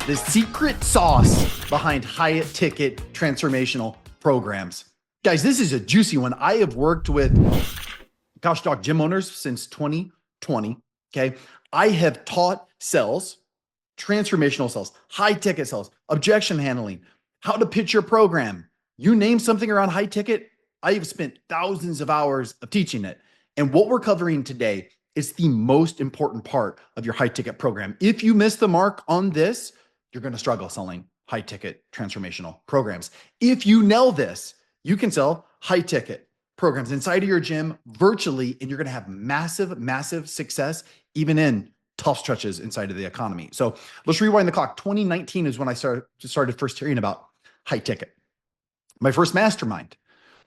the secret sauce behind high ticket transformational programs. Guys, this is a juicy one. I have worked with Gosh Dog gym owners since 2020. Okay. I have taught sales, transformational sales, high ticket sales, objection handling, how to pitch your program. You name something around high ticket, I have spent thousands of hours of teaching it. And what we're covering today is the most important part of your high ticket program. If you miss the mark on this, you're going to struggle selling high ticket transformational programs. If you nail this, you can sell high ticket programs inside of your gym virtually, and you're going to have massive, massive success, even in tough stretches inside of the economy. So let's rewind the clock. 2019 is when I started first hearing about high ticket. My first mastermind.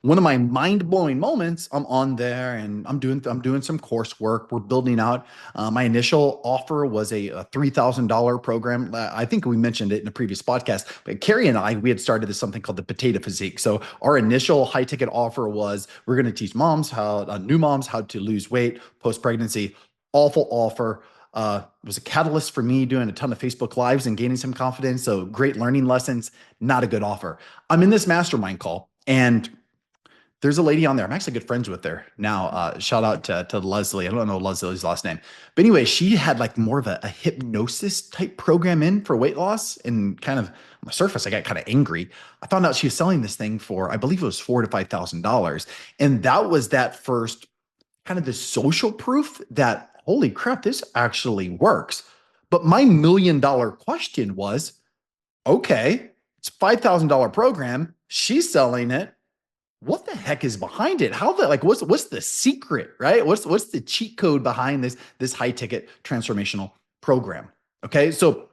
One of my mind-blowing moments, I'm on there and I'm doing some coursework. We're building out. My initial offer was a $3,000 program. I think we mentioned it in a previous podcast, but Carrie and I, we had started this something called the Potato Physique. So our initial high-ticket offer was we're going to teach moms new moms how to lose weight post-pregnancy. Awful offer. It was a catalyst for me doing a ton of Facebook Lives and gaining some confidence. So great learning lessons, not a good offer. I'm in this mastermind call and there's a lady on there. I'm actually good friends with her now. Shout out to Leslie. I don't know Leslie's last name, but anyway, she had like more of a hypnosis type program in for weight loss, and kind of on the surface, I got kind of angry. I found out she was selling this thing for, I believe it was $4,000 to $5,000. And that was that first kind of the social proof that, holy crap, this actually works. But my $1 million question was, okay, it's a $5,000 program. She's selling it. What the heck is behind it? What's the secret, right? What's the cheat code behind this high ticket transformational program? Okay. So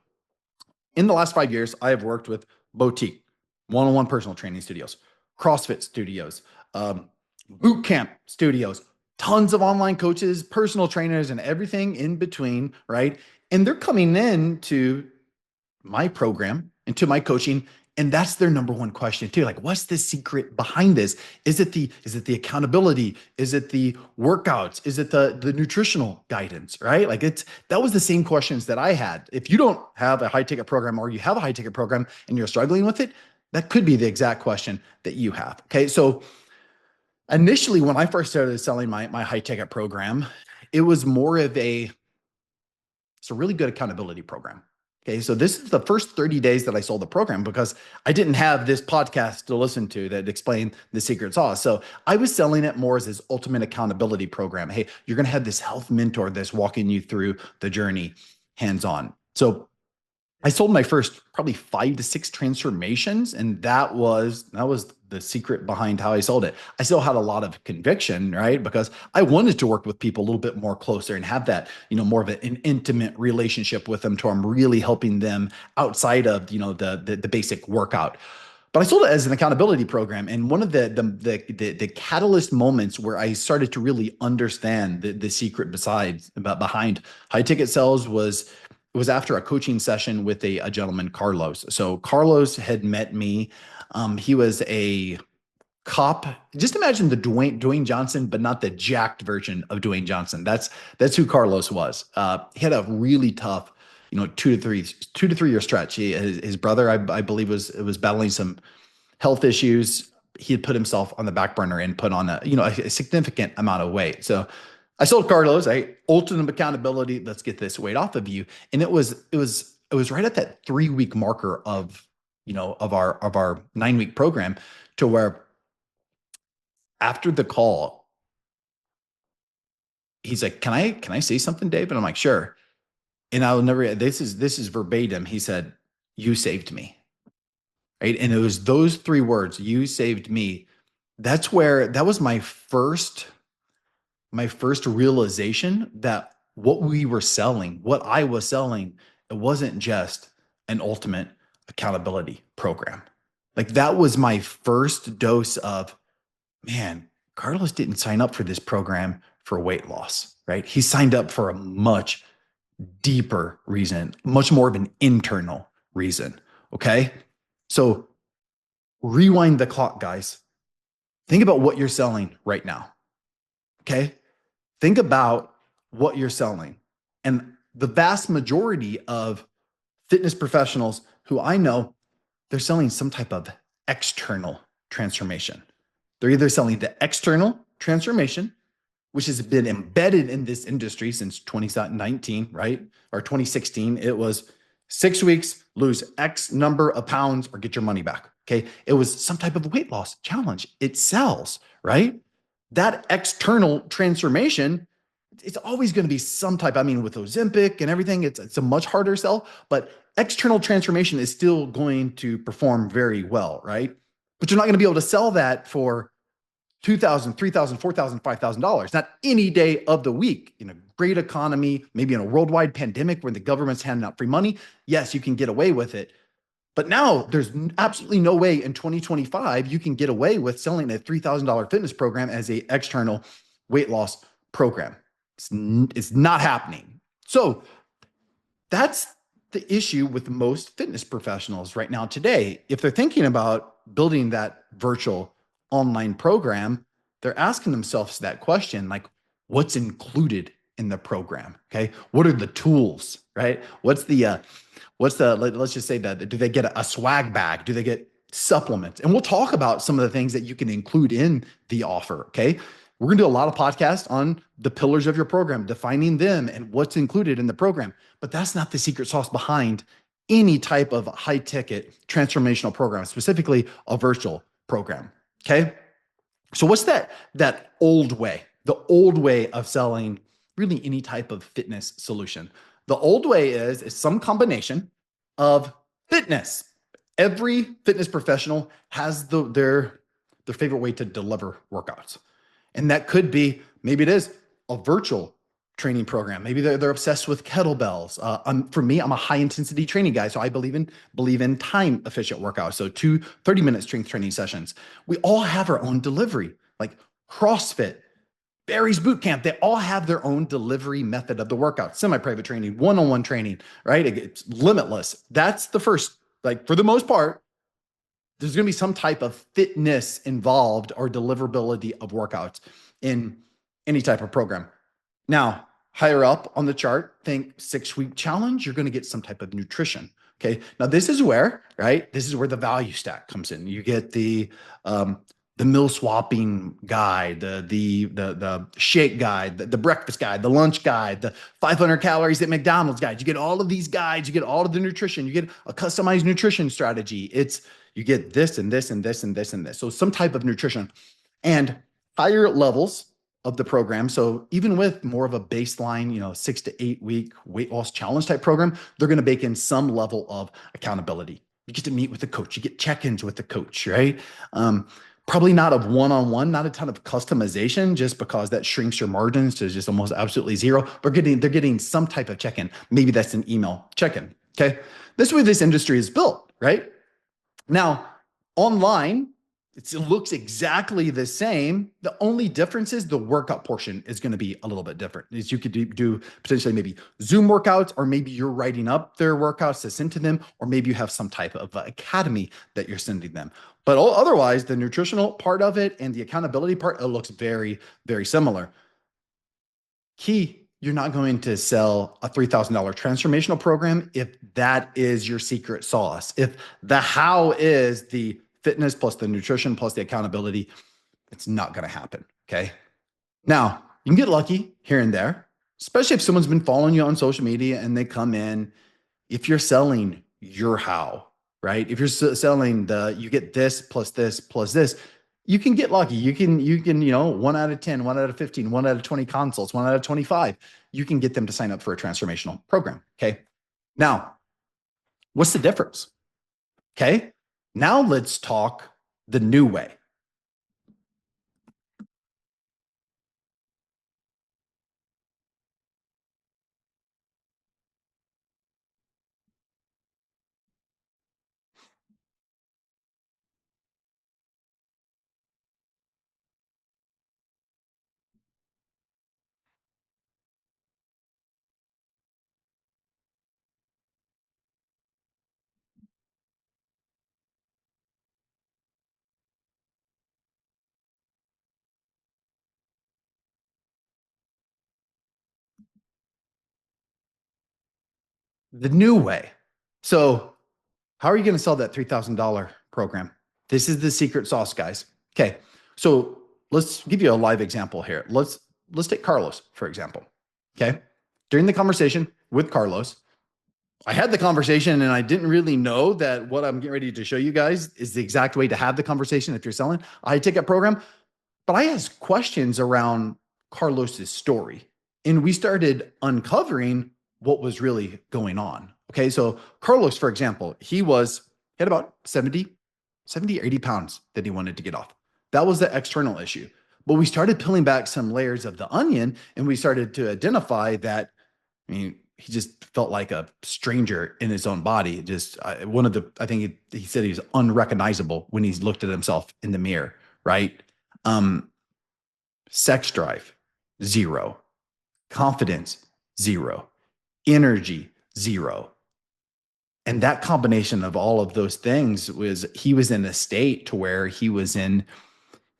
in the last 5 years, I have worked with boutique, one-on-one personal training studios, CrossFit studios, boot camp studios, tons of online coaches, personal trainers, and everything in between, right? And they're coming in to my program and to my coaching, and that's their number one question too. Like, what's the secret behind this? Is it the accountability? Is it the workouts? Is it the nutritional guidance, right? Like that was the same questions that I had. If you don't have a high ticket program, or you have a high ticket program and you're struggling with it, that could be the exact question that you have. Okay. So initially, when I first started selling my high ticket program, it was more of it's a really good accountability program. Okay, so this is the first 30 days that I sold the program because I didn't have this podcast to listen to that explained the secret sauce. So I was selling it more as this ultimate accountability program. Hey, you're going to have this health mentor that's walking you through the journey hands-on. So I sold my first probably 5 to 6 transformations, and that was the secret behind how I sold it. I still had a lot of conviction, right? Because I wanted to work with people a little bit more closer and have that, more of an intimate relationship with them, to I'm really helping them outside of, the basic workout. But I sold it as an accountability program. And one of the catalyst moments where I started to really understand the secret behind high ticket sales was after a coaching session with a gentleman, Carlos. So Carlos had met me. He was a cop. Just imagine the Dwayne Johnson, but not the jacked version of Dwayne Johnson. That's who Carlos was. He had a really tough, 2 to 3 year stretch. His brother, I believe, was battling some health issues. He had put himself on the back burner and put on a significant amount of weight. So I sold Carlos, ultimate accountability. Let's get this weight off of you. And it was right at that 3-week marker of our 9-week program, to where after the call, he's like, can I say something, Dave? And I'm like, sure. And I'll never, this is verbatim. He said, you saved me. Right. And it was those 3 words, you saved me. That was my first realization that what I was selling, it wasn't just an ultimate accountability program. Like, that was my first dose of, man, Carlos didn't sign up for this program for weight loss, right? He signed up for a much deeper reason, much more of an internal reason. Okay. So rewind the clock, guys. Think about what you're selling right now. Okay. Think about what you're selling. And the vast majority of fitness professionals who I know, they're selling some type of external transformation. They're either selling the external transformation, which has been embedded in this industry since 2019, right? Or 2016. It was 6 weeks, lose X number of pounds or get your money back. Okay. It was some type of weight loss challenge. It sells, right? That external transformation, it's always going to be some type. I mean, with Ozempic and everything, it's a much harder sell, but external transformation is still going to perform very well, right? But you're not going to be able to sell that for $2,000, $3,000, $4,000, $5,000, not any day of the week in a great economy, maybe in a worldwide pandemic where the government's handing out free money. Yes, you can get away with it. But now there's absolutely no way in 2025 you can get away with selling a $3,000 fitness program as a external weight loss program. It's not happening. So that's the issue with most fitness professionals right now today. If they're thinking about building that virtual online program, they're asking themselves that question, like, what's included in the program? Okay. What are the tools, right? Let's just say that, do they get a swag bag? Do they get supplements? And we'll talk about some of the things that you can include in the offer. Okay. We're going to do a lot of podcasts on the pillars of your program, defining them and what's included in the program. But that's not the secret sauce behind any type of high ticket transformational program, specifically a virtual program. Okay. So what's that old way, the old way of selling really any type of fitness solution? The old way is some combination of fitness. Every fitness professional has their favorite way to deliver workouts. And that could be, maybe it is a virtual training program. Maybe they're obsessed with kettlebells. For me, I'm a high intensity training guy. So I believe in time efficient workouts. So 30-minute strength training sessions. We all have our own delivery, like CrossFit, Barry's Boot Camp. They all have their own delivery method of the workout, semi-private training, one-on-one training, right? It's limitless. That's the first, like for the most part, there's going to be some type of fitness involved or deliverability of workouts in any type of program. Now, higher up on the chart, think 6-week challenge, you're going to get some type of nutrition. Okay. Now this is where, right? This is where the value stack comes in. You get the meal swapping guide, the shake guide, the breakfast guide, the lunch guide, the 500 calories at McDonald's guide. You get all of these guides, you get all of the nutrition, you get a customized nutrition strategy. You get this and this and this and this and this. So some type of nutrition and higher levels of the program. So even with more of a baseline, 6 to 8 week weight loss challenge type program, they're going to bake in some level of accountability. You get to meet with the coach, you get check-ins with the coach, right? Probably not a one-on-one, not a ton of customization, just because that shrinks your margins to just almost absolutely zero. But they're getting some type of check-in. Maybe that's an email check-in. Okay. This way this industry is built, right? Now, online, it looks exactly the same. The only difference is the workout portion is going to be a little bit different. Is you could do potentially maybe Zoom workouts, or maybe you're writing up their workouts to send to them, or maybe you have some type of academy that you're sending them. But otherwise, the nutritional part of it and the accountability part, it looks very, very similar. Key, you're not going to sell a $3,000 transformational program if that is your secret sauce. If the how is the fitness plus the nutrition plus the accountability, it's not going to happen. Okay. Now, you can get lucky here and there, especially if someone's been following you on social media and they come in. If you're selling your how, right? If you're selling you get this plus this plus this, you can get lucky. You can, 1 out of 10, 1 out of 15, 1 out of 20 consults, 1 out of 25, you can get them to sign up for a transformational program. Okay. Now, what's the difference? Okay. Now let's talk the new way. The new way. So how are you going to sell that $3,000 program? This is the secret sauce, guys. Okay. So let's give you a live example here. Let's take Carlos, for example. Okay. During the conversation with Carlos, I had the conversation and I didn't really know that what I'm getting ready to show you guys is the exact way to have the conversation if you're selling a high ticket program. But I asked questions around Carlos's story and we started uncovering what was really going on. Okay. So Carlos, for example, he had about 70 or 80 pounds that he wanted to get off. That was the external issue. But we started peeling back some layers of the onion and we started to identify that, I mean, he just felt like a stranger in his own body. Just I think he said he was unrecognizable when he looked at himself in the mirror, right? Um, Sex drive, zero. Confidence, zero. Energy, zero. And that combination of all of those things he was in a state to where he was in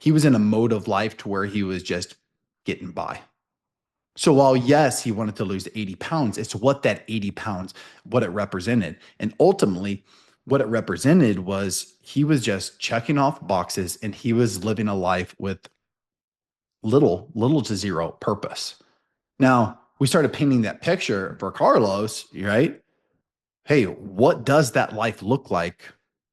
a mode of life to where he was just getting by. So while yes, he wanted to lose 80 pounds, it's what that 80 pounds, what it represented. And ultimately, what it represented was he was just checking off boxes and he was living a life with little to zero purpose. Now, we started painting that picture for Carlos, right? Hey, what does that life look like?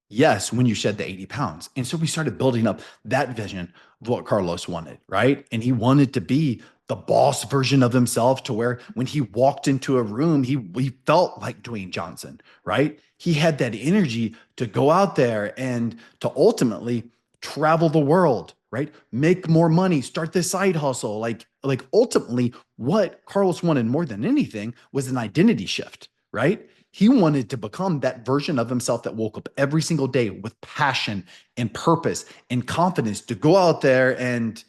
Yes, when you shed the 80 pounds. And so we started building up that vision of what Carlos wanted, right? And he wanted to be the boss version of himself to where when he walked into a room, he felt like Dwayne Johnson, right? He had that energy to go out there and to ultimately travel the world, right? Make more money, start this side hustle. Like ultimately what Carlos wanted more than anything was an identity shift, right? He wanted to become that version of himself that woke up every single day with passion and purpose and confidence to go out there and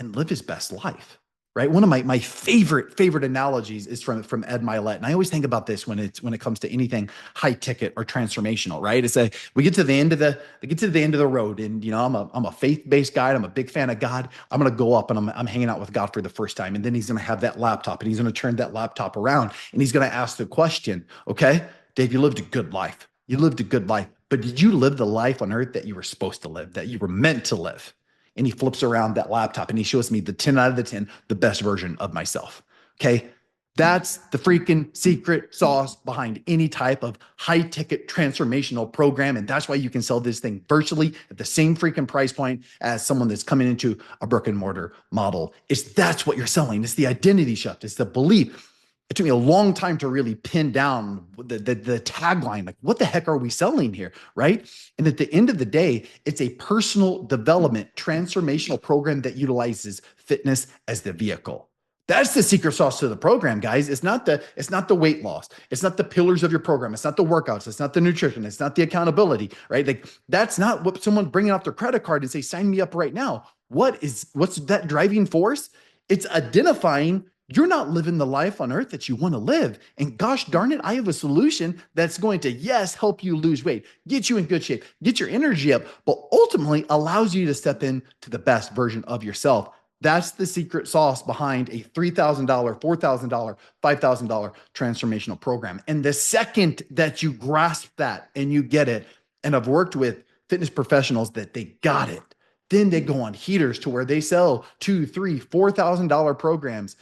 live his best life, right? One of my favorite analogies is from Ed Mylett. And I always think about this when it comes to anything high ticket or transformational, right? It's we get to the end of the road and, you know, I'm a faith-based guy. I'm a big fan of God. I'm going to go up and I'm hanging out with God for the first time. And then he's going to have that laptop and he's going to turn that laptop around and he's going to ask the question, okay, Dave, you lived a good life. You lived a good life, but did you live the life on earth that you were supposed to live, that you were meant to live? And he flips around that laptop and he shows me the 10 out of the 10, the best version of myself. Okay. That's the freaking secret sauce behind any type of high ticket transformational program. And that's why you can sell this thing virtually at the same freaking price point as someone that's coming into a brick and mortar model. That's what you're selling. It's the identity shift. It's the belief. It took me a long time to really pin down the tagline, like what the heck are we selling here, right? And at the end of the day, it's a personal development transformational program that utilizes fitness as the vehicle. That's the secret sauce to the program, guys. It's not the weight loss. It's not the pillars of your program. It's not the workouts. It's not the nutrition. It's not the accountability, right? Like that's not what someone bringing out their credit card and say, sign me up right now. What's that driving force? It's identifying you're not living the life on earth that you want to live. And gosh darn it, I have a solution that's going to, yes, help you lose weight, get you in good shape, get your energy up, but ultimately allows you to step into the best version of yourself. That's the secret sauce behind a $3,000, $4,000, $5,000 transformational program. And the second that you grasp that and you get it, and I've worked with fitness professionals that they got it, then they go on heaters to where they sell $2,000, $3,000, $4,000 programs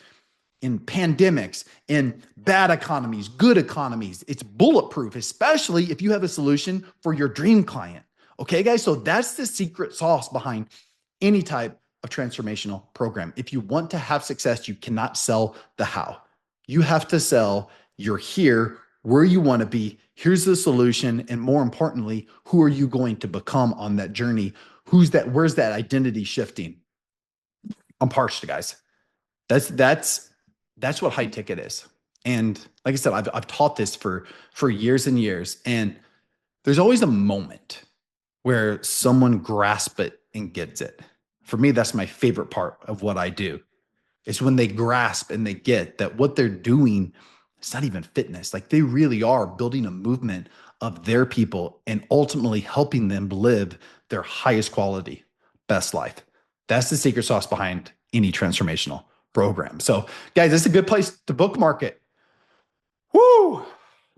in pandemics, in bad economies, good economies. It's bulletproof, especially if you have a solution for your dream client. Okay, guys? So that's the secret sauce behind any type of transformational program. If you want to have success, you cannot sell the how. You have to sell you're here, where you want to be. Here's the solution. And more importantly, who are you going to become on that journey? Where's that identity shifting? I'm parched, guys. That's what high ticket is. And like I said, I've taught this for years and years. And there's always a moment where someone grasps it and gets it. For me, that's my favorite part of what I do. Is when they grasp and they get that what they're doing, it's not even fitness. Like they really are building a movement of their people and ultimately helping them live their highest quality, best life. That's the secret sauce behind any transformational program. So guys, this is a good place to bookmark it. Woo!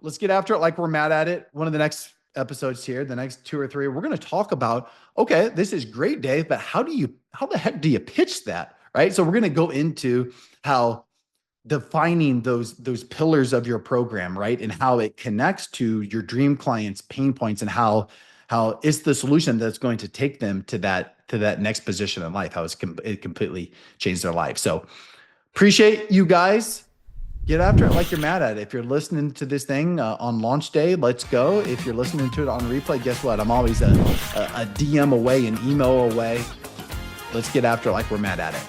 let's get after it like we're mad at it. One of the next episodes here, the next 2 or 3, we're going to talk about, okay, this is great, Dave, but how the heck do you pitch that? Right. So we're going to go into how defining those pillars of your program, right? And how it connects to your dream clients' pain points, and how it's the solution that's going to take them to that next position in life, how it completely changed their life. So appreciate you guys. Get after it like you're mad at it. If you're listening to this thing on launch day, let's go. If you're listening to it on replay, guess what? I'm always a DM away, an email away. Let's get after it like we're mad at it.